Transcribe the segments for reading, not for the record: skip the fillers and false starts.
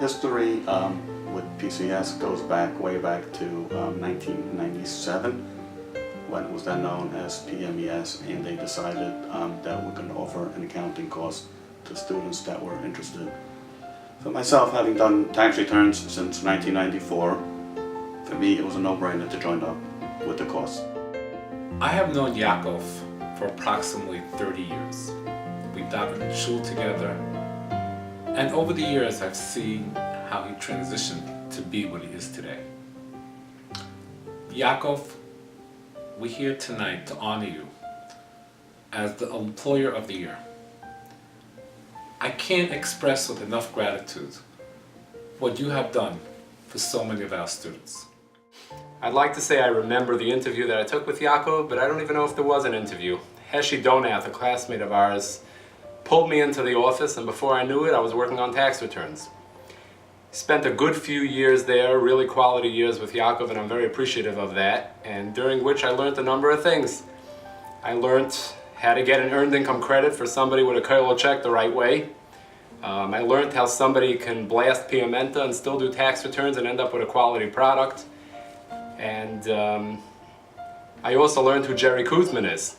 history with PCS goes way back to 1997, when it was then known as PMES, and they decided that we're going to offer an accounting course to students that were interested. So myself, having done tax returns since 1994, for me it was a no-brainer to join up with the course. I have known Yaakov for approximately 30 years. We've davened in shul together, and over the years I've seen how he transitioned to be what he is today. Yaakov, we're here tonight to honor you as the Employer of the Year. I can't express with enough gratitude what you have done for so many of our students. I'd like to say I remember the interview that I took with Yaakov, but I don't even know if there was an interview. Heshi Donath, a classmate of ours, pulled me into the office, and before I knew it, I was working on tax returns. Spent a good few years there, really quality years with Yaakov, and I'm very appreciative of that, and during which I learned a number of things. I learned how to get an earned income credit for somebody with a Koilo check the right way. I learned how somebody can blast Piamenta and still do tax returns and end up with a quality product. And I also learned who Jerry Kuzman is.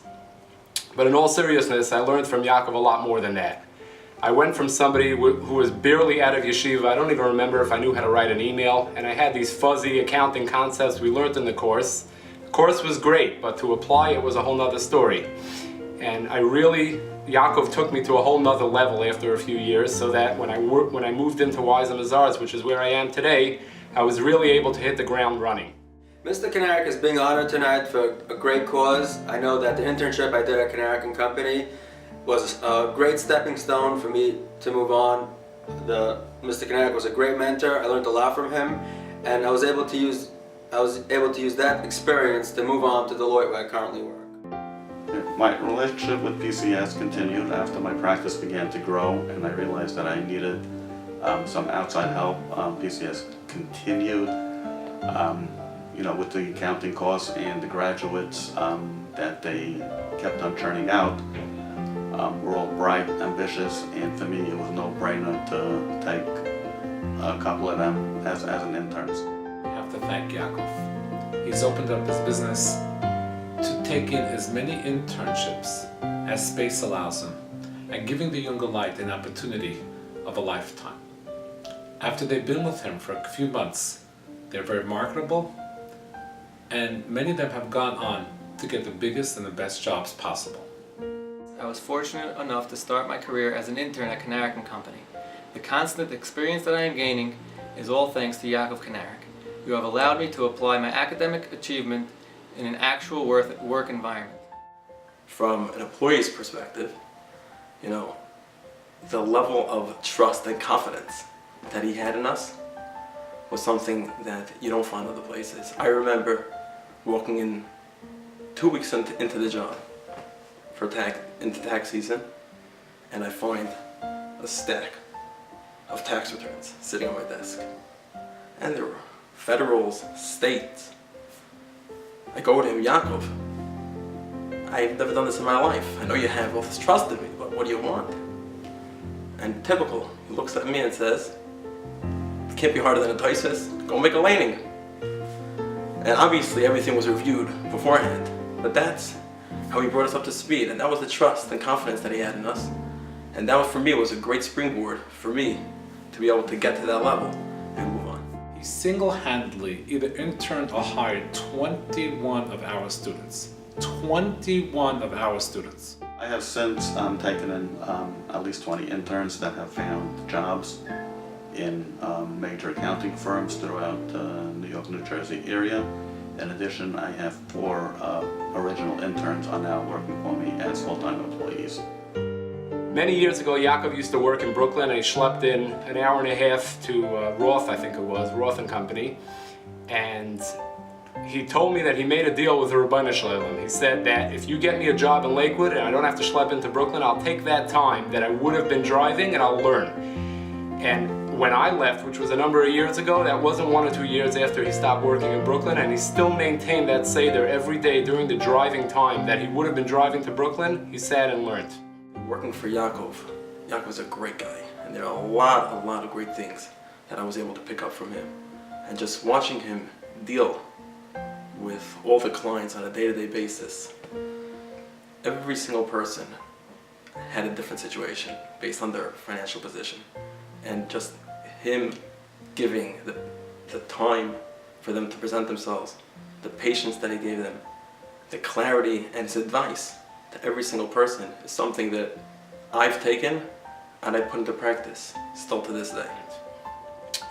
But in all seriousness, I learned from Yaakov a lot more than that. I went from somebody who was barely out of yeshiva. I don't even remember if I knew how to write an email, and I had these fuzzy accounting concepts we learned in the course. The course was great, but to apply it was a whole nother story. And Yaakov took me to a whole nother level after a few years, so that when I moved into Wise and Mazars, which is where I am today, I was really able to hit the ground running. Mr. Kanarek is being honored tonight for a great cause. I know that the internship I did at Kanarek and Company was a great stepping stone for me to move on. Mr. Kanarek was a great mentor. I learned a lot from him, and I was able to use that experience to move on to Deloitte, where I currently work. My relationship with PCS continued after my practice began to grow, and I realized that I needed some outside help. PCS continued with the accounting course, and the graduates that they kept on churning out were all bright, ambitious, and for me it was a no-brainer to take a couple of them as an interns. We have to thank Yaakov. He's opened up his business to take in as many internships as space allows him, and giving the younger light an opportunity of a lifetime. After they've been with him for a few months, they're very marketable, and many of them have gone on to get the biggest and the best jobs possible. I was fortunate enough to start my career as an intern at Kanarek and Company. The constant experience that I am gaining is all thanks to Yaakov Kanarek. You have allowed me to apply my academic achievement in an actual work environment. From an employee's perspective, the level of trust and confidence that he had in us was something that you don't find other places. I remember walking in 2 weeks into the job into tax season, and I find a stack of tax returns sitting on my desk. And there were federals, states. I go to him, Yaakov, I've never done this in my life. I know you have all this trust in me, but what do you want? And typical, he looks at me and says, it can't be harder than a Taisus, go make a laning. And obviously everything was reviewed beforehand, but that's how he brought us up to speed, and that was the trust and confidence that he had in us. And that was, for me, was a great springboard for me to be able to get to that level and move on. He single-handedly either interned or hired 21 of our students. 21 of our students. I have since taken in at least 20 interns that have found jobs in major accounting firms throughout the New York, New Jersey area. In addition, I have 4 original interns are now working for me as full-time employees. Many years ago, Yaakov used to work in Brooklyn, and he schlepped in an hour and a half to Roth, I think it was, Roth and Company. And he told me that he made a deal with the Rabbeinu Shalom. He said that if you get me a job in Lakewood and I don't have to schlep into Brooklyn, I'll take that time that I would have been driving and I'll learn. And when I left, which was a number of years ago, that wasn't 1 or 2 years after he stopped working in Brooklyn, and he still maintained that seder every day during the driving time that he would have been driving to Brooklyn. He sat and learned. Working for Yaakov, Yaakov's a great guy, and there are a lot of great things that I was able to pick up from him. And just watching him deal with all the clients on a day-to-day basis. Every single person had a different situation based on their financial position. And just him giving the time for them to present themselves, the patience that he gave them, the clarity and his advice to every single person is something that I've taken and I put into practice still to this day.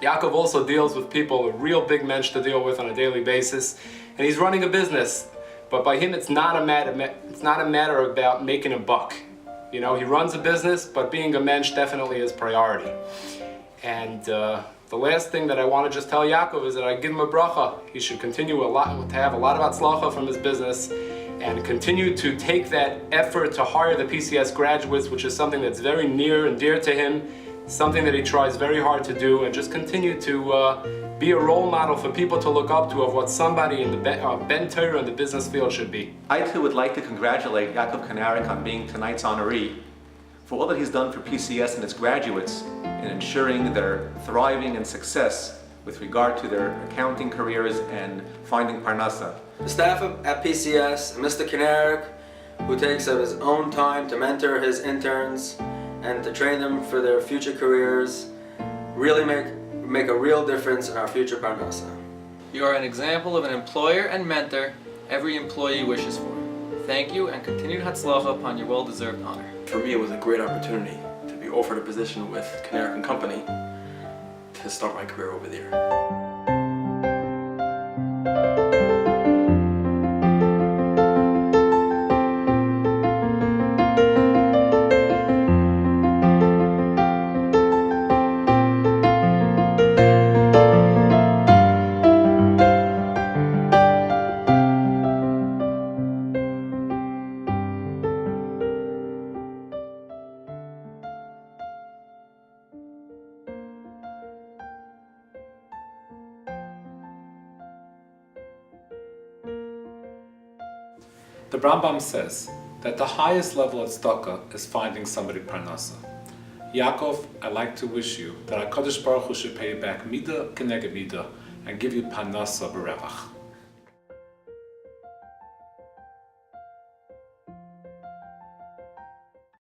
Yaakov also deals with people, a real big mensch to deal with on a daily basis, and he's running a business. But by him, it's not a matter about making a buck. You know, he runs a business, but being a mensch definitely is priority. And the last thing that I want to just tell Yaakov is that I give him a bracha. He should continue to have a lot of atzlacha from his business and continue to take that effort to hire the PCS graduates, which is something that's very near and dear to him, something that he tries very hard to do, and just continue to be a role model for people to look up to of what somebody in the Ben Torah in the business field should be. I too would like to congratulate Yaakov Kanarek on being tonight's honoree for all that he's done for PCS and its graduates in ensuring their thriving and success with regard to their accounting careers and finding parnasa. The staff at PCS, and Mr. Kanarek, who takes of his own time to mentor his interns and to train them for their future careers, really make a real difference in our future parnasa. You are an example of an employer and mentor every employee wishes for. Thank you and continued hatzlacha upon your well-deserved honor. For me, it was a great opportunity to be offered a position with Kanarek and Company to start my career over there. The Rambam says that the highest level of tzedakah is finding somebody parnasa. Yaakov, I'd like to wish you that HaKadosh Baruch Hu should pay you back midah keneged midah and give you parnasa b'revach.